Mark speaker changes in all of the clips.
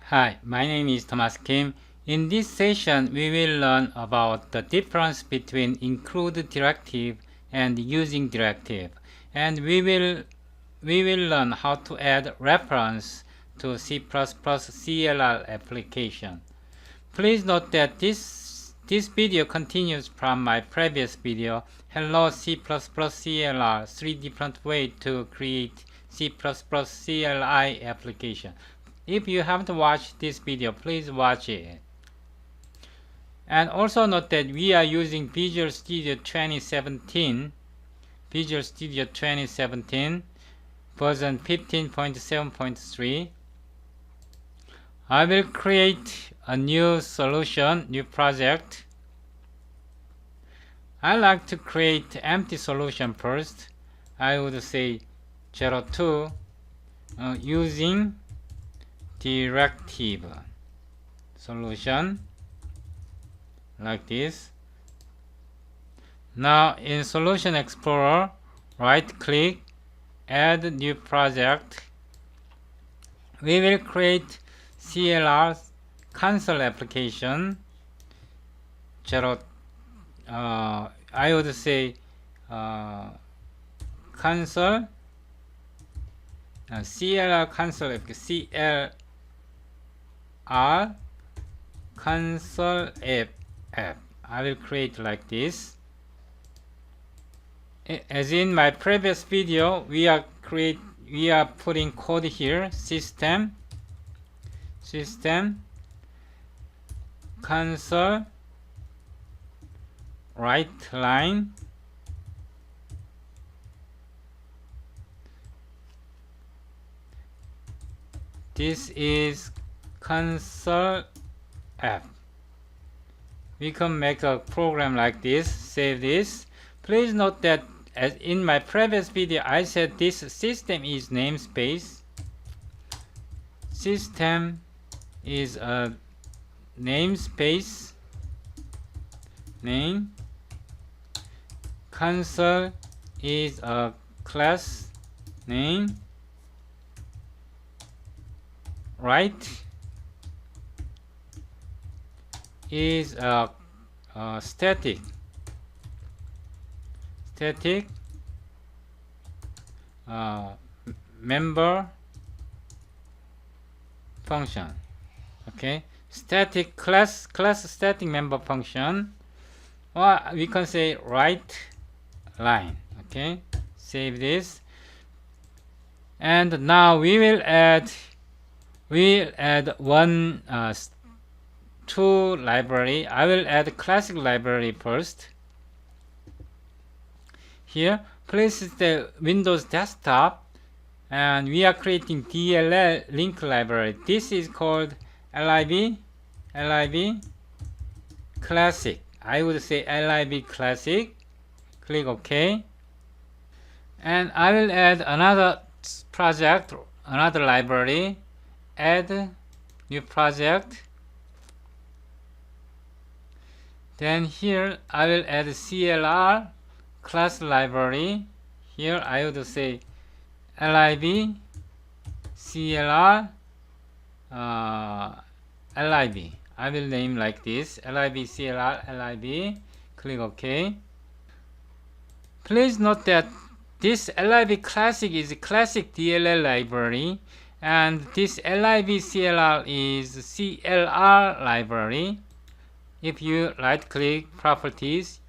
Speaker 1: Hi, my name is Thomas Kim. In this session, we will learn about the difference between include directive and using directive, and we will learn how to add reference to C++ CLR application. Please note that this video continues from my previous video, Hello C++ CLR, 3 different ways to create C++ CLI application. If you haven't watched this video, please watch it. And also note that we are using Visual Studio 2017, version 15.7.3. I will create a new solution, new project. I like to create empty solution first. I would say 02 using directive solution like this. Now in Solution Explorer, right click, add new project. We will create CLR console application. I would say console CLR console CLR console app. I will create like this. As in my previous video, we are putting code here. System console right line this is console app. We can make a program like this, save this. Please note that as in my previous video I said this system is namespace. System is a namespace name. Console is a class name. Right is a static member function. Okay, static class static member function, or we can say right line. Okay, save this, and now we will add one two library. I will add classic library first. Here, place the Windows desktop, and we are creating DLL link library. This is called lib classic. I would say lib classic. Click OK, and I will add another project, another library. Add new project. Then here I will add CLR class library. Here I would say lib CLR lib. I will name like this, lib CLR lib. Click OK. Please note that this lib classic is a classic DLL library, and this lib CLR is CLR library. If you right click properties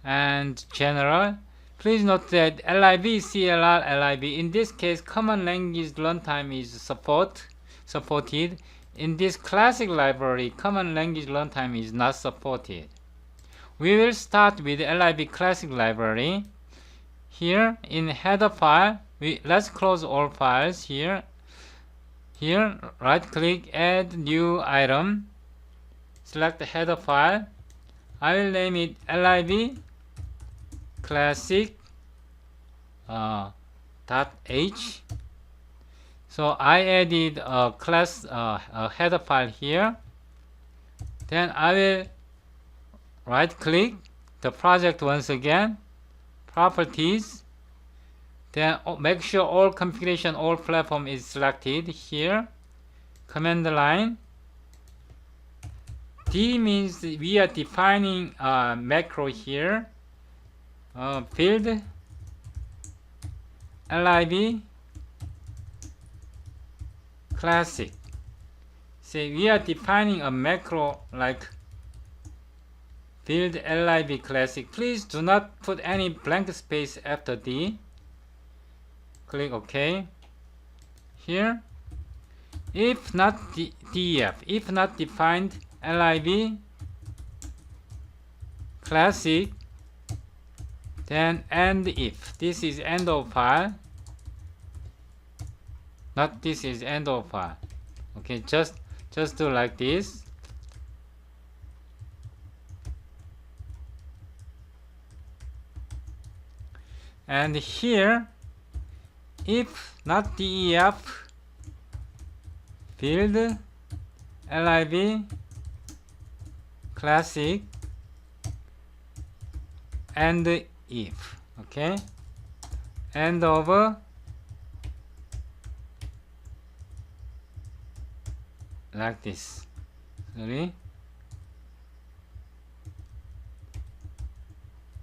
Speaker 1: and general, please note that lib CLR lib, in this case common language runtime is supported. In this classic library, common language runtime is not supported. We will start with lib classic library. Here in header file, let's close all files. Here right click, add new item, select the header file. I will name it lib classic .h. So I added a class a header file here. Then I will right click the project once again, properties, then make sure all configuration, all platform is selected here. command line. D means we are defining a macro here. Field lib classic. See, we are defining a macro like build lib classic. Please do not put any blank space after D. Click OK. Here, if not def, if not defined lib classic, then end if. This is end of file. Not this is end of file. Okay, just do like this. And here, if not def, build lib classic and if. Okay, end of like this. Sorry.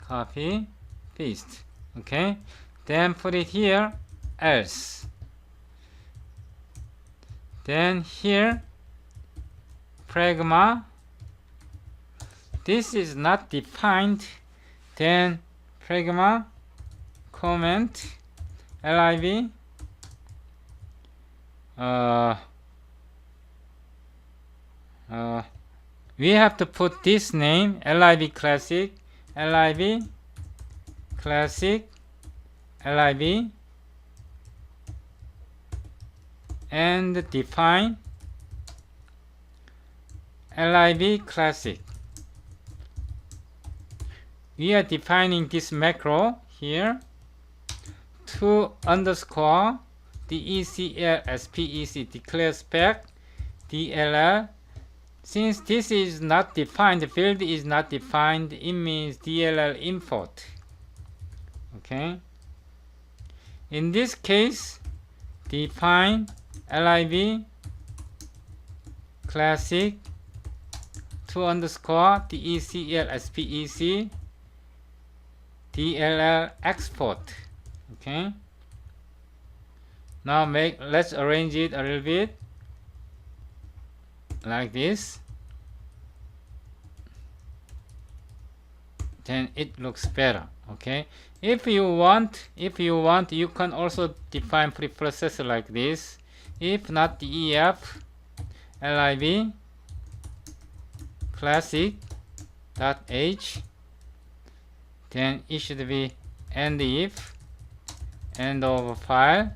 Speaker 1: Copy, paste. Okay, then put it here, else. Then here, pragma. This is not defined. Then pragma, comment, lib, we have to put this name, lib classic, lib classic, lib, and define lib classic. We are defining this macro here to underscore decl spec declare spec DLL. Since this is not defined, the field is not defined, it means DLL import. Okay. In this case, define lib classic to underscore decl spec DLL export. Okay. Now let's arrange it a little bit like this. Then it looks better. Okay. If you want, you can also define preprocessor like this. If not def lib classic dot h, then it should be end if, end of file.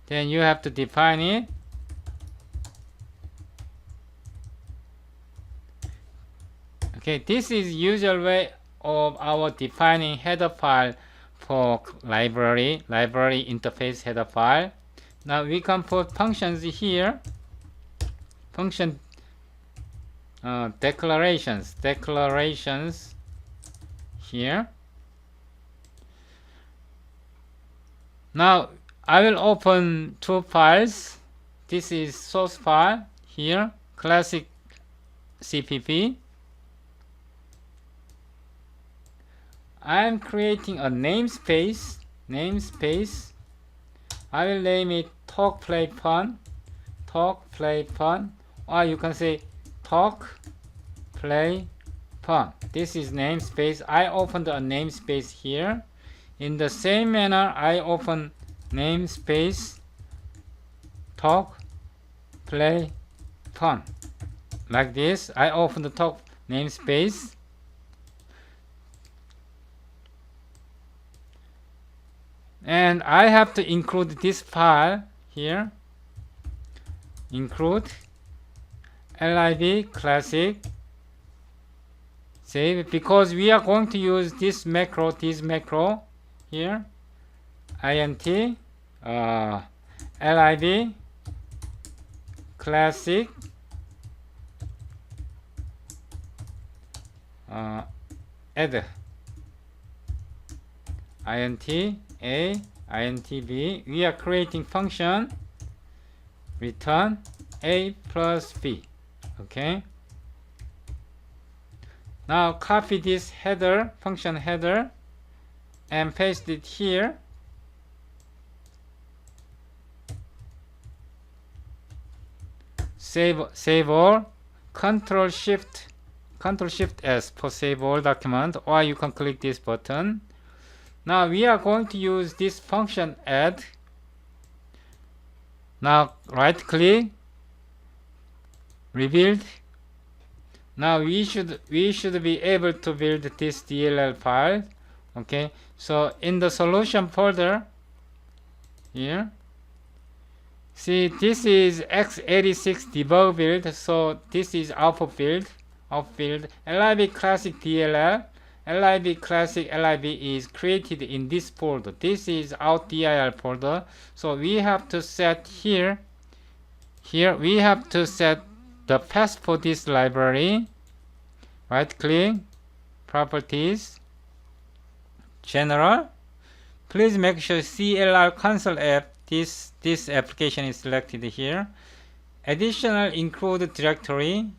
Speaker 1: Then you have to define it. Okay, this is usual way of our defining header file for library interface header file. Now we can put functions here, function declarations here. Now I will open two files. This is source file here, classic CPP. I am creating a namespace. I will name it talk play fun, or you can say talk play fun. This is namespace. I opened a namespace here. In the same manner, I open namespace talk play fun like this. I open the talk namespace. And I have to include this file here. Include lib classic. Save, because we are going to use this macro here. int lib classic add int a int b. We are creating function return A plus B. Okay. Now copy this header, function header, and paste it here. Save all. Control Shift S for save all document, or you can click this button. Now we are going to use this function add. Now right click, rebuild. Now we should be able to build this DLL file. Okay, so in the solution folder here, see, this is x86 debug build, so this is output build. LIB classic DLL, LIB classic LIB is created in this folder. This is out DIL folder. So we have to set here we have to set the path for this library. Right click, properties, general. Please make sure CLR console app, this application is selected here. Additional include directory.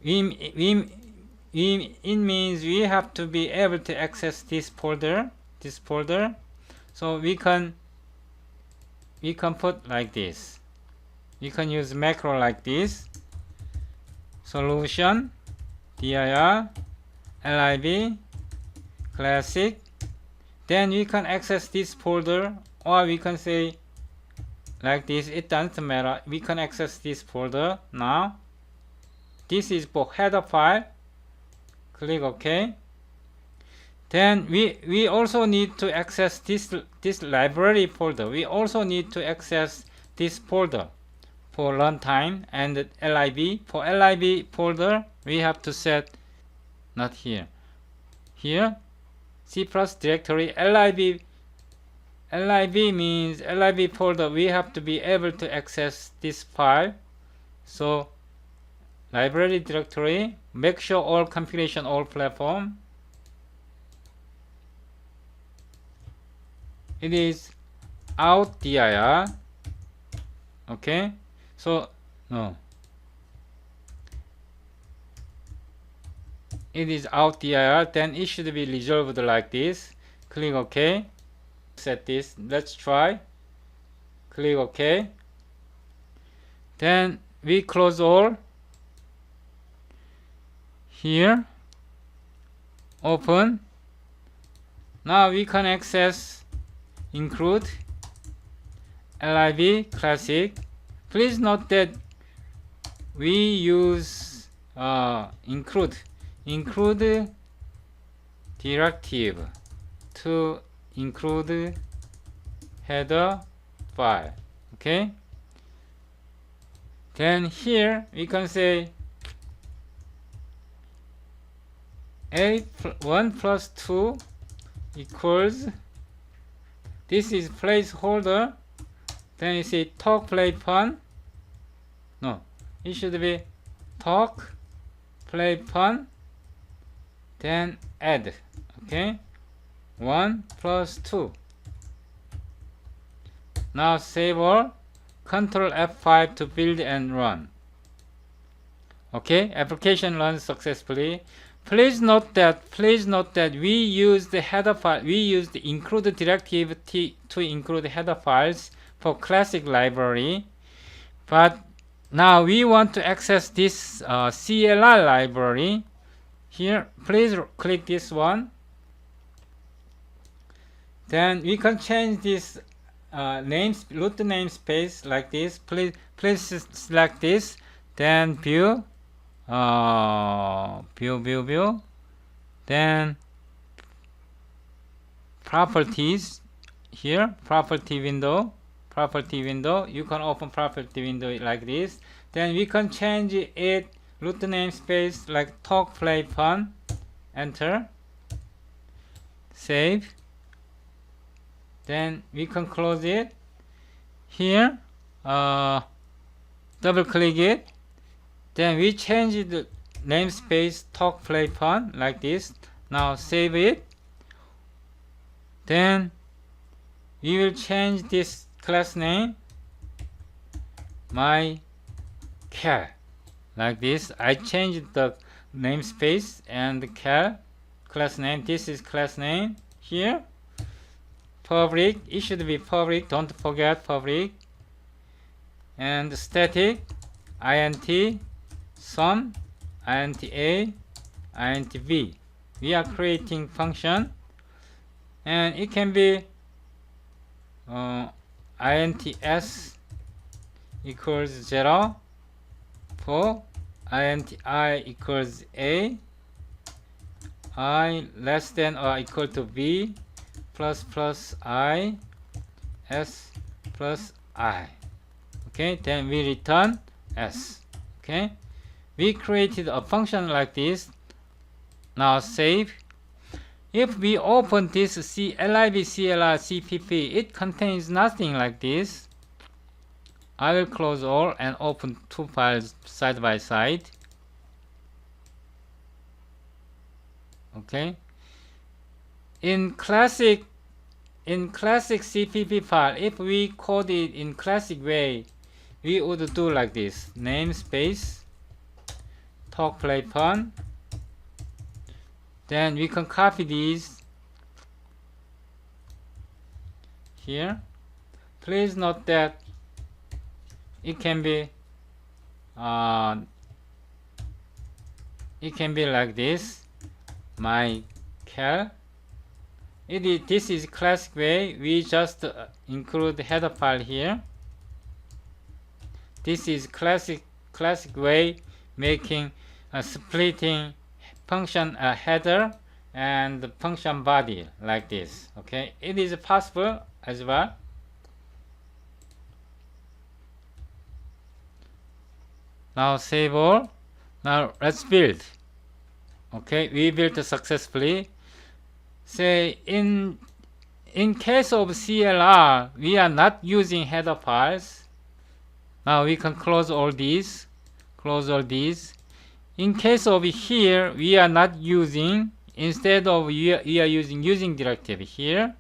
Speaker 1: It means we have to be able to access this folder. So we can put like this. We can use macro like this. Solution dir lib classic. Then we can access this folder, or we can say like this. It doesn't matter. We can access this folder now. This is for header file. Click OK. Then we also need to access this library folder. We also need to access this folder for runtime and lib. For lib folder, we have to set, not here, C plus directory lib. Lib means lib folder. We have to be able to access this file. So library directory, make sure all configuration, all platform. It is out dir. Okay, so no, it is out dir. Then it should be resolved like this. Click OK. Set this. Let's try. Click OK. Then we close all. Here, open. Now we can access include lib classic. Please note that we use include directive to include header file. Okay. Then here we can say A1 plus 2 equals, this is placeholder. Then you say talk play fun. No, it should be talk play fun. Then add. Okay, 1 plus 2. Now save all. Control F5 to build and run. Okay, application runs successfully. Please note that we use the header file. We use the include directive to include header files for classic library. But now we want to access this CLR library. Here, please click this one. Then we can change this root namespace like this. Please select this. Then view. View. Then properties here, property window. You can open property window like this. Then we can change it root namespace like talk play fun. Enter. Save. Then we can close it. Here, double click it. Then we change the namespace talk play fun like this. Now save it. Then we will change this class name my cal, like this. I changed the namespace and cal class name. This is class name here. Public, it should be public, don't forget public. And static, int sum, int a, int b. We are creating function, and it can be int s equals 0 for int I equals a, I less than or equal to b, plus I, s plus I. Okay, then we return s. Okay, we created a function like this. Now save. If we open this lib clr cpp, it contains nothing like this. I will close all and open two files side by side. Okay, in classic cpp file, if we code it in classic way, we would do like this: namespace, talk, play, fun. Then we can copy these here. Please note that it can be like this: my cal. This is classic way. We just include header file here. This is classic way, making splitting function header and function body like this. Okay, it is possible as well. Now save all. Now let's build. Okay, we built successfully. Say in case of CLR, we are not using header files. Now we can close all these. In case of here, we are not using. Instead of we are using directive here.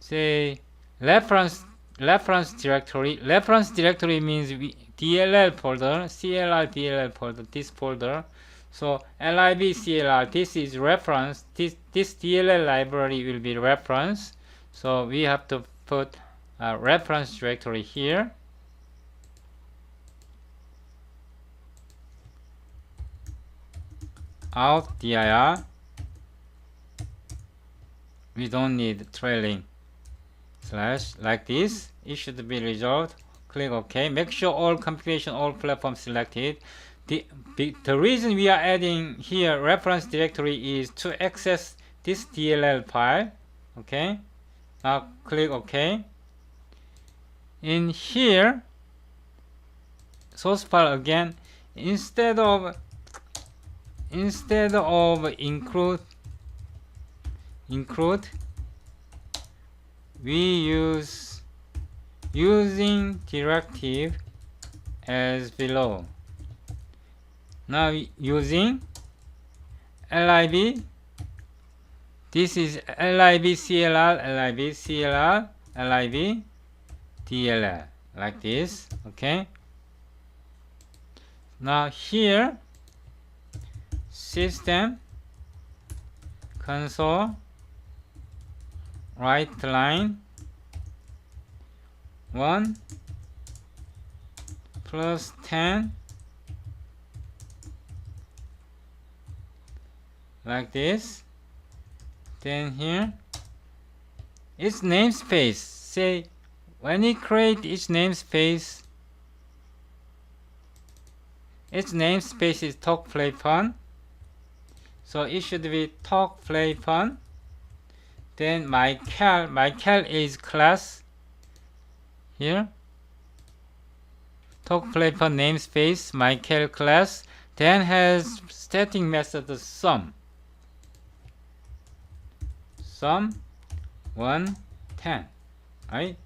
Speaker 1: Say reference directory. Reference directory means DLL folder, CLR DLL folder, this folder. So lib clr, this is reference. This DLL library will be reference. So we have to put a reference directory here. Out dir. We don't need trailing slash like this. It should be resolved. Click OK. Make sure all configuration, all platforms selected. The reason we are adding here reference directory is to access this DLL file. Okay. Now click OK. In here, source file again. Instead of include, we using directive as below. Now using lib, this is lib clr, lib DLL like this. Okay. Now here system console write line 1 plus 10 like this. Then here its namespace. Say when you create its namespace is talk, play, fun. So it should be talk, play, fun. Then my cal is class here. Talk, play, fun namespace, my cal class. Then has static method sum 1 10, right?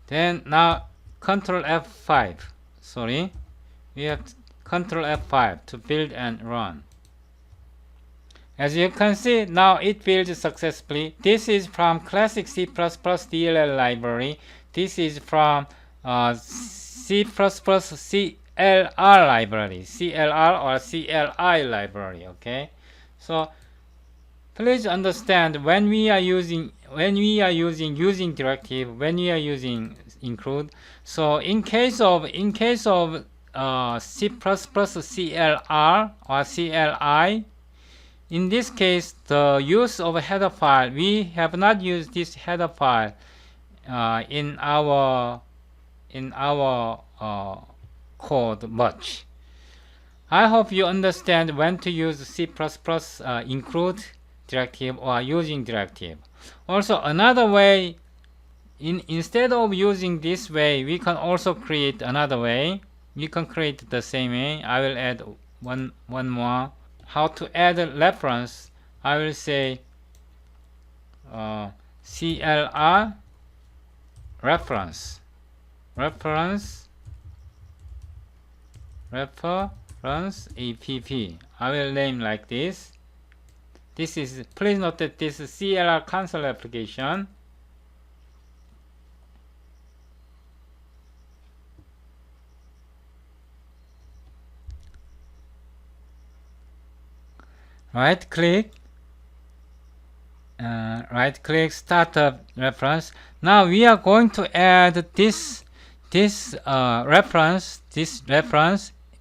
Speaker 1: Then now Control F5. Sorry, we have Control F5 to build and run. As you can see, now it builds successfully. This is from classic C++ DLL library. This is from C++ CLR library, CLR or CLI library. Okay, so please understand when we are using directive, when we are using include. So in case of C++ CLR or CLI, in this case, the use of a header file, we have not used this header file in our code much. I hope you understand when to use C++ include directive or using directive. Also, another way, instead of using this way, we can also create another way. We can create the same way. I will add one more. How to add a reference? I will say CLR reference app. I will name like this. This is, please note that this is CLR console application. Right click, startup reference. Now we are going to add this reference.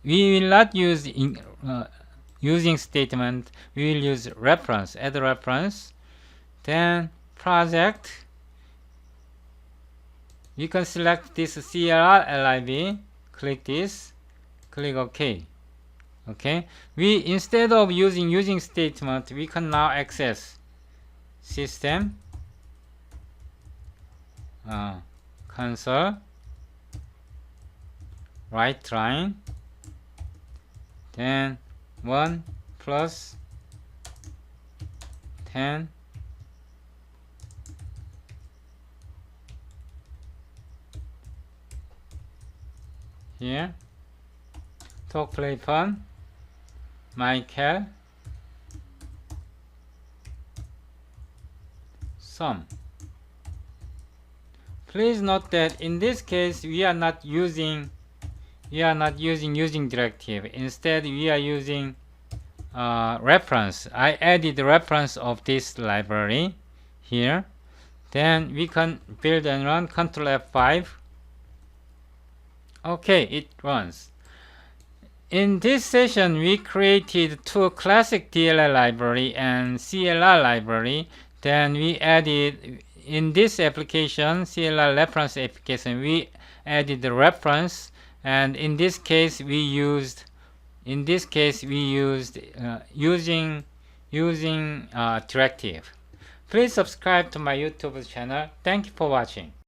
Speaker 1: We will not use using statement. We will use reference, add reference. Then project, you can select this CLR LIB, click this, click OK. Okay, we, instead of using statement, we can now access system console, right line, then 1 plus 10 here, talk play fun, Michael, sum. Please note that in this case we are not using directive. Instead we are using reference. I added the reference of this library here. Then we can build and run. Control F5. Okay, it runs. In this session, we created two classic DLL library and CLR library. Then we added, in this application, CLR reference application, we added the reference, and in this case we used using directive. Please subscribe to my YouTube channel. Thank you for watching.